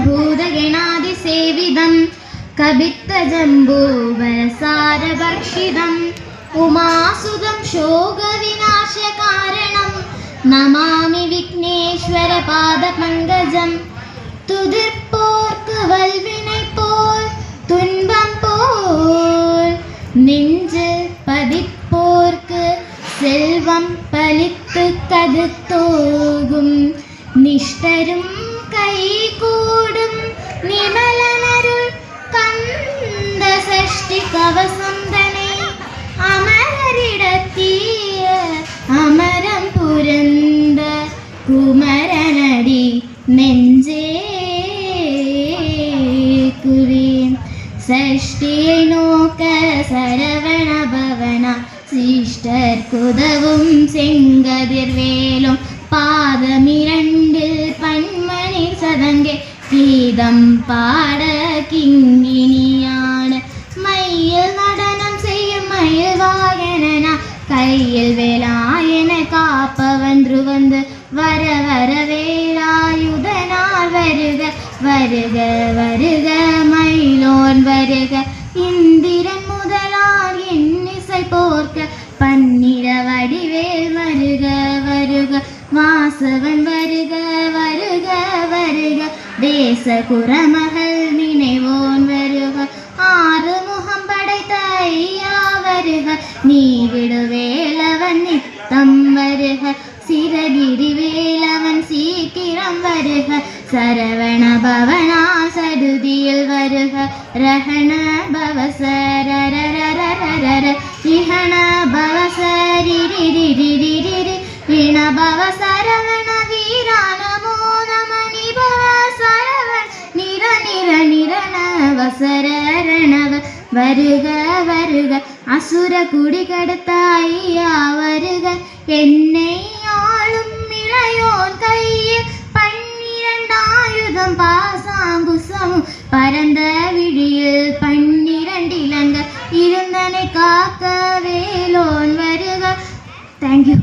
भूतगणादिसेवितं कवित्तजम्बूवरसारभक्षितम् उमासुतं शोकविनाशकारणं नमामि विघ्नेश्वरपादपङ्कजं துதிர்ப்போர்க்கு வல்வினை போல் துன்பம் போல் நெஞ்சு பதிப்போர்க்கு செல்வம் பலித்து கதுத்தோகும் நிஷ்டரும் கைகூடும் நிமலனருள் கந்த சஷ்டி கவசம் தனை அமரரிடத்தீய அமரம் புரந்த குமரனடி நெஞ்சே சஷ்டியை நோக்க சரவண பவனா சிஷ்டர் குதவும் செங்கதிர்வேலும் பாதமிரண்டில் பன்மணி சதங்கே கீதம் பாட கிங்கினியான மயில் நடனம் செய்யும் மயில் வாகனனா கையில் வேலாயன காப்பவன் வந்து வர வர வேலாயுதனால் வருக வருக வருக மயிலோன் வருக இந்திரன் முதலால் இன்னிசை போர்க்க பன்னிர வடிவேல் வருக வருக வாசவன் வருக வருக வருக தேச குரமகள் நினைவோன் வருக ஆறு முகம் படைத்த ஐயா வருக நீ விடுவேலவன் நித்தம் வருக சிறகிரி வேலவன் சீக்கிரம் வருக சரவண பவனா சடுதியில் வருக ரஹண பவசரரரரரர இஹண பவசரிரிரிரிரிரி இண பவசரவண வீரா நமோ நம நிபவ சரவண நிர நிர நிரண வசரரணவ வருக வருக அசுர குடி கடத்த ஐயா வருக என்னை ஆளும் இளையோன் கையில் பன்னிரண்டாயுதம் பாசாங்குசமும் பரந்த விழியில் பன்னிரண்டிலங்க இருந்தனை காக்க வேலோன் வருக. தேங்க்யூ.